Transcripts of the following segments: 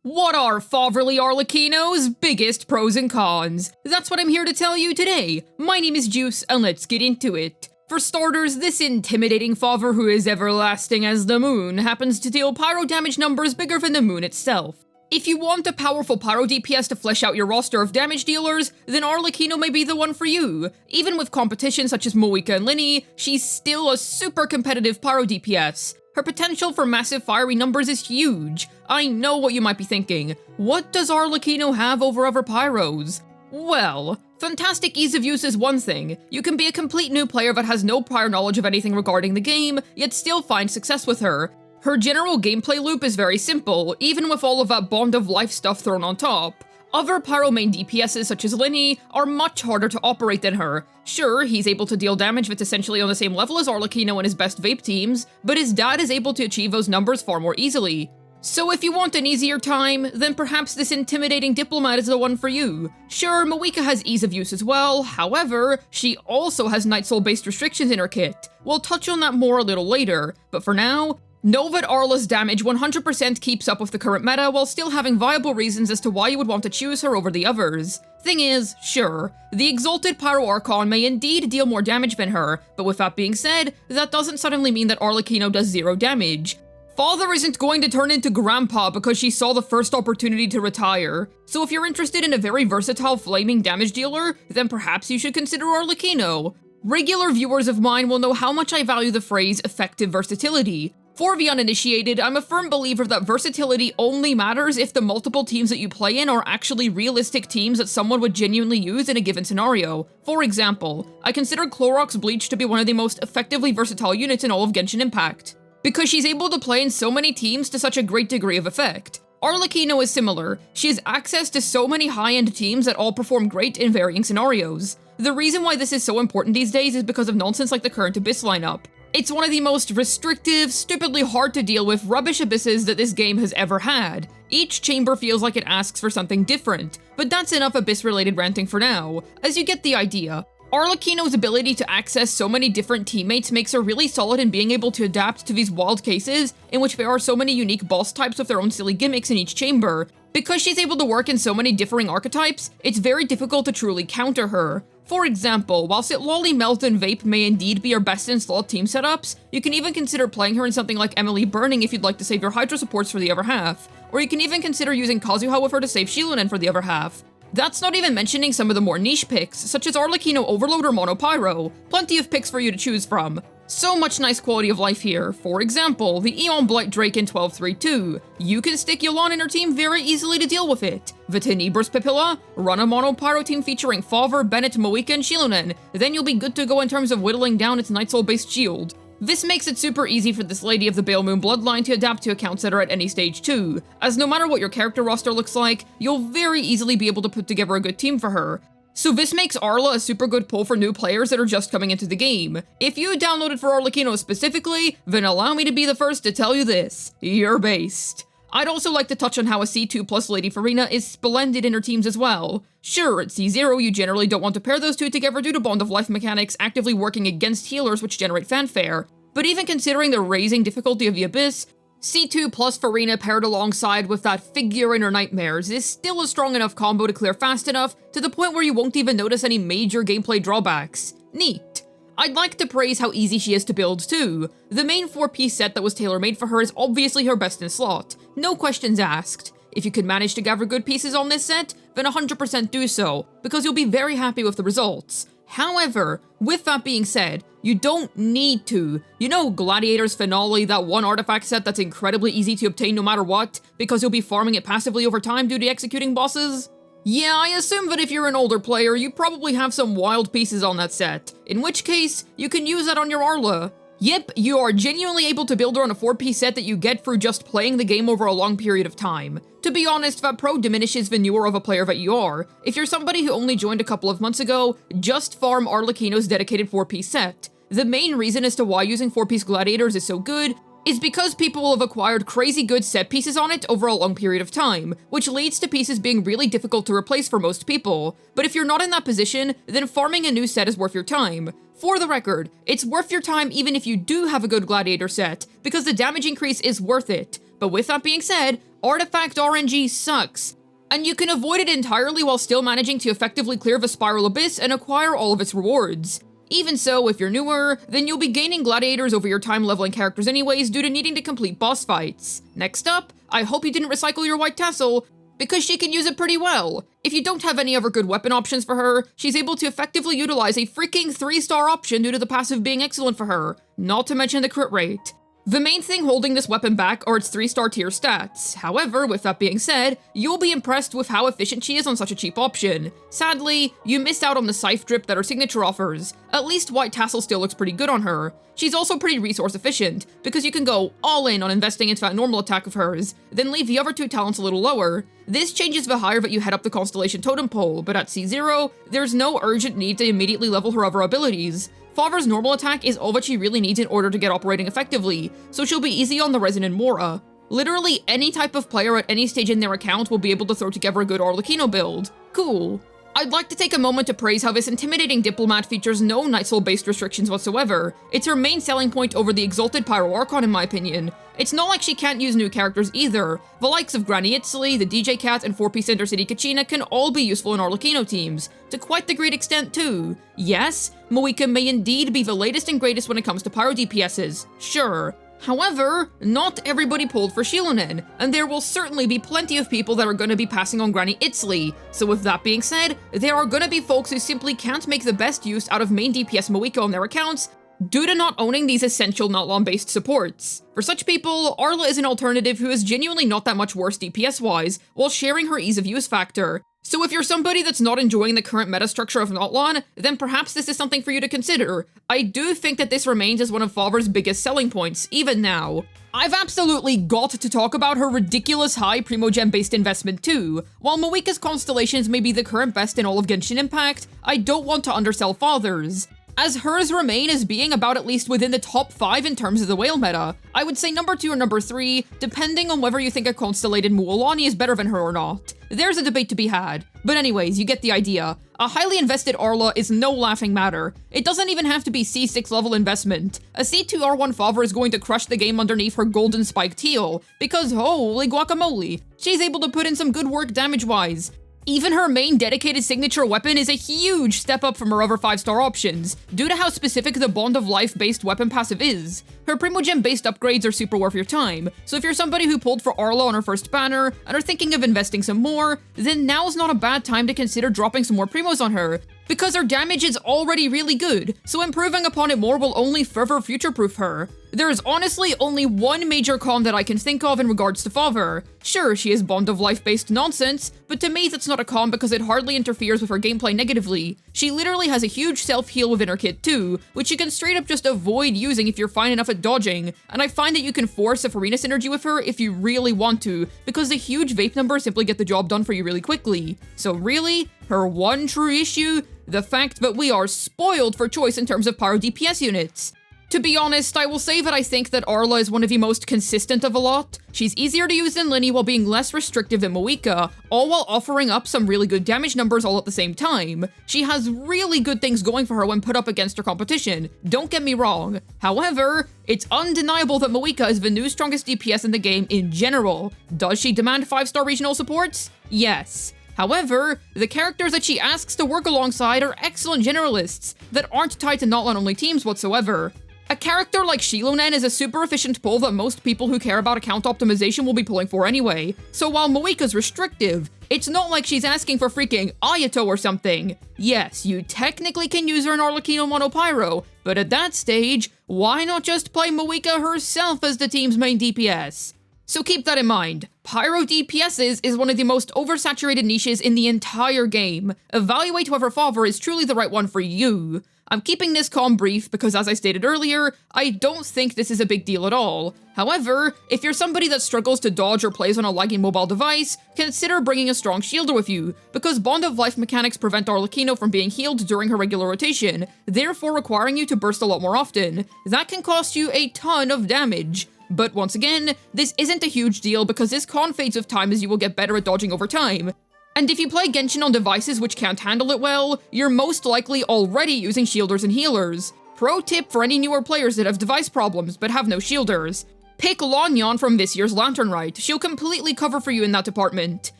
What are Fatherly Arlecchino's biggest pros and cons? That's what I'm here to tell you today. My name is Juice, and let's get into it. For starters, this intimidating father who is everlasting as the moon happens to deal pyro damage numbers bigger than the moon itself. If you want a powerful Pyro DPS to flesh out your roster of damage dealers, then Arlecchino may be the one for you. Even with competition such as Moika and Linny, she's still a super competitive Pyro DPS. Her potential for massive fiery numbers is huge. I know what you might be thinking. What does Arlecchino have over other Pyros? Well, fantastic ease of use is one thing. You can be a complete new player that has no prior knowledge of anything regarding the game, yet still find success with her. Her general gameplay loop is very simple, even with all of that Bond of Life stuff thrown on top. Other Pyro main DPSs such as Linny are much harder to operate than her. Sure, he's able to deal damage that's essentially on the same level as Arlecchino and his best vape teams, but his dad is able to achieve those numbers far more easily. So if you want an easier time, then perhaps this intimidating diplomat is the one for you. Sure, Moika has ease of use as well, however, she also has Nightsoul-based restrictions in her kit. We'll touch on that more a little later, but for now, know that Arla's damage 100% keeps up with the current meta while still having viable reasons as to why you would want to choose her over the others. Thing is, sure, the Exalted Pyro Archon may indeed deal more damage than her, but with that being said, that doesn't suddenly mean that Arlecchino does zero damage. Father isn't going to turn into Grandpa because she saw the first opportunity to retire. So if you're interested in a very versatile flaming damage dealer, then perhaps you should consider Arlecchino. Regular viewers of mine will know how much I value the phrase effective versatility. For the uninitiated, I'm a firm believer that versatility only matters if the multiple teams that you play in are actually realistic teams that someone would genuinely use in a given scenario. For example, I consider Clorox Bleach to be one of the most effectively versatile units in all of Genshin Impact, because she's able to play in so many teams to such a great degree of effect. Arlecchino is similar. She has access to so many high-end teams that all perform great in varying scenarios. The reason why this is so important these days is because of nonsense like the current Abyss lineup. It's one of the most restrictive, stupidly hard to deal with rubbish abysses that this game has ever had. Each chamber feels like it asks for something different, but that's enough Abyss-related ranting for now, as you get the idea. Arlecchino's ability to access so many different teammates makes her really solid in being able to adapt to these wild cases in which there are so many unique boss types with their own silly gimmicks in each chamber. Because she's able to work in so many differing archetypes, it's very difficult to truly counter her. For example, whilst Lolly, Melt, and Vape may indeed be your best in slot team setups, you can even consider playing her in something like Emily Burning if you'd like to save your Hydra supports for the other half, or you can even consider using Kazuha with her to save Shilonen for the other half. That's not even mentioning some of the more niche picks, such as Arlecchino Overload or Mono Pyro. Plenty of picks for you to choose from. So much nice quality of life here. For example, the Aeon Blight Drake in 1232. You can stick Yolan in her team very easily to deal with it. The Tenebris Papilla, run a Mono Pyro team featuring Father, Bennett, Moika, and Shilonen. Then you'll be good to go in terms of whittling down its Nightsoul-based shield. This makes it super easy for this Lady of the Bale Moon bloodline to adapt to accounts that are at any stage too, as no matter what your character roster looks like, you'll very easily be able to put together a good team for her. So this makes Arla a super good pull for new players that are just coming into the game. If you downloaded for Arlecchino specifically, then allow me to be the first to tell you this: you're based. I'd also like to touch on how a C2 plus Lady Farina is splendid in her teams as well. Sure, at C0 you generally don't want to pair those two together due to Bond of Life mechanics actively working against healers which generate fanfare, but even considering the raising difficulty of the Abyss, C2 plus Farina paired alongside with that figure in her nightmares is still a strong enough combo to clear fast enough to the point where you won't even notice any major gameplay drawbacks. Neat. I'd like to praise how easy she is to build too. The main 4-piece set that was tailor-made for her is obviously her best in slot. No questions asked. If you can manage to gather good pieces on this set, then 100% do so, because you'll be very happy with the results. However, with that being said, you don't need to. You know Gladiator's Finale, that one artifact set that's incredibly easy to obtain no matter what, because you'll be farming it passively over time due to executing bosses? Yeah, I assume that if you're an older player, you probably have some wild pieces on that set, in which case, you can use that on your Arla. Yep, you are genuinely able to build her on a 4-piece set that you get through just playing the game over a long period of time. To be honest, that pro diminishes the newer of a player that you are. If you're somebody who only joined a couple of months ago, just farm Arlecchino's dedicated 4-piece set. The main reason as to why using 4-piece gladiators is so good is because people will have acquired crazy good set pieces on it over a long period of time, which leads to pieces being really difficult to replace for most people. But if you're not in that position, then farming a new set is worth your time. For the record, it's worth your time even if you do have a good gladiator set, because the damage increase is worth it. But with that being said, Artifact RNG sucks, and you can avoid it entirely while still managing to effectively clear the Spiral Abyss and acquire all of its rewards. Even so, if you're newer, then you'll be gaining gladiators over your time leveling characters anyways due to needing to complete boss fights. Next up, I hope you didn't recycle your white tassel, because she can use it pretty well. If you don't have any other good weapon options for her, she's able to effectively utilize a freaking 3-star option due to the passive being excellent for her, not to mention the crit rate. The main thing holding this weapon back are its 3-star tier stats. However, with that being said, you'll be impressed with how efficient she is on such a cheap option. Sadly, you missed out on the Scythe drip that her signature offers. At least White Tassel still looks pretty good on her. She's also pretty resource efficient, because you can go all in on investing into that normal attack of hers, then leave the other 2 talents a little lower. This changes the higher that you head up the Constellation Totem Pole, but at C0, there's no urgent need to immediately level her other abilities. Father's normal attack is all that she really needs in order to get operating effectively, so she'll be easy on the Resin and Mora. Literally any type of player at any stage in their account will be able to throw together a good Arlecchino build. Cool. I'd like to take a moment to praise how this intimidating diplomat features no Nightsoul-based restrictions whatsoever. It's her main selling point over the exalted Pyro Archon in my opinion. It's not like she can't use new characters either. The likes of Granny Itzley, the DJ Cat, and 4-piece Intercity Kachina can all be useful in Arlecchino teams, to quite the great extent too. Yes, Moika may indeed be the latest and greatest when it comes to Pyro DPSes, sure. However, not everybody pulled for Shilonen, and there will certainly be plenty of people that are going to be passing on Granny Itzley. So with that being said, there are going to be folks who simply can't make the best use out of main DPS Moika on their accounts due to not owning these essential Notlon-based supports. For such people, Arla is an alternative who is genuinely not that much worse DPS-wise, while sharing her ease of use factor. So if you're somebody that's not enjoying the current meta structure of Notlon, then perhaps this is something for you to consider. I do think that this remains as one of Father's biggest selling points, even now. I've absolutely got to talk about her ridiculous high Primogem-based investment too. While Moika's constellations may be the current best in all of Genshin Impact, I don't want to undersell Father's, as hers remain as being about at least within the top 5 in terms of the whale meta. I would say number 2 or number 3, depending on whether you think a constellated Mualani is better than her or not. There's a debate to be had. But anyways, you get the idea. A highly invested Arla is no laughing matter. It doesn't even have to be C6 level investment. A C2 R1 Father is going to crush the game underneath her golden spike teal, because holy guacamole, she's able to put in some good work damage-wise. Even her main dedicated signature weapon is a huge step up from her other 5-star options, due to how specific the Bond of Life-based weapon passive is. Her Primogem-based upgrades are super worth your time, so if you're somebody who pulled for Arla on her first banner and are thinking of investing some more, then now's not a bad time to consider dropping some more Primos on her, because her damage is already really good, so improving upon it more will only further future-proof her. There is honestly only one major con that I can think of in regards to Father. Sure, she is Bond of Life-based nonsense, but to me that's not a con because it hardly interferes with her gameplay negatively. She literally has a huge self-heal within her kit too, which you can straight up just avoid using if you're fine enough at dodging, and I find that you can force a Farina synergy with her if you really want to, because the huge vape numbers simply get the job done for you really quickly. So really, her one true issue? The fact that we are spoiled for choice in terms of Pyro DPS units. To be honest, I will say that I think that Arla is one of the most consistent of a lot. She's easier to use than Linny while being less restrictive than Moika, all while offering up some really good damage numbers all at the same time. She has really good things going for her when put up against her competition, don't get me wrong. However, it's undeniable that Moika is the new strongest DPS in the game in general. Does she demand 5-star regional supports? Yes. However, the characters that she asks to work alongside are excellent generalists that aren't tied to Notlon-only teams whatsoever. A character like Shilonen is a super efficient pull that most people who care about account optimization will be pulling for anyway. So while Moika's restrictive, it's not like she's asking for freaking Ayato or something. Yes, you technically can use her in Arlecchino Mono Pyro, but at that stage, why not just play Moika herself as the team's main DPS? So keep that in mind. Pyro DPSes is one of the most oversaturated niches in the entire game. Evaluate whether Father is truly the right one for you. I'm keeping this calm brief because, as I stated earlier, I don't think this is a big deal at all. However, if you're somebody that struggles to dodge or plays on a lagging mobile device, consider bringing a strong shielder with you, because Bond of Life mechanics prevent Arlecchino from being healed during her regular rotation, therefore requiring you to burst a lot more often. That can cost you a ton of damage. But once again, this isn't a huge deal because this con fades with time as you will get better at dodging over time. And if you play Genshin on devices which can't handle it well, you're most likely already using shielders and healers. Pro tip for any newer players that have device problems but have no shielders. Pick Lanyon from this year's Lantern Rite. She'll completely cover for you in that department.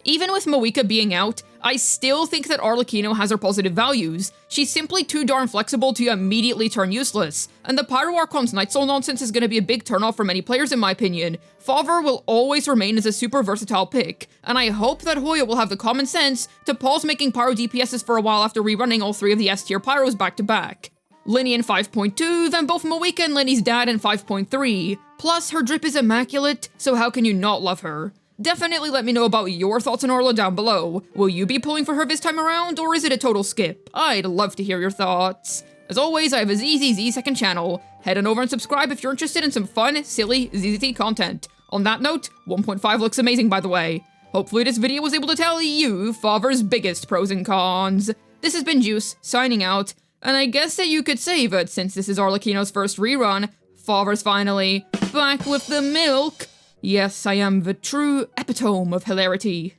Even with Moeka being out, I still think that Arlecchino has her positive values. She's simply too darn flexible to immediately turn useless, and the Pyro Archon's Nightsoul nonsense is going to be a big turnoff for many players in my opinion. Favre will always remain as a super versatile pick, and I hope that Hoya will have the common sense to pause making Pyro DPSes for a while after rerunning all 3 of the S-tier Pyros back to back. Linny in 5.2, then both Moeka and Linny's dad in 5.3. Plus, her drip is immaculate, so how can you not love her? Definitely let me know about your thoughts on Orla down below. Will you be pulling for her this time around, or is it a total skip? I'd love to hear your thoughts. As always, I have a ZZZ second channel. Head on over and subscribe if you're interested in some fun, silly ZZZ content. On that note, 1.5 looks amazing by the way. Hopefully this video was able to tell you Favre's biggest pros and cons. This has been Juice, signing out, and I guess that you could say that since this is Arlecchino's first rerun, Favre's finally back with the milk. Yes, I am the true epitome of hilarity.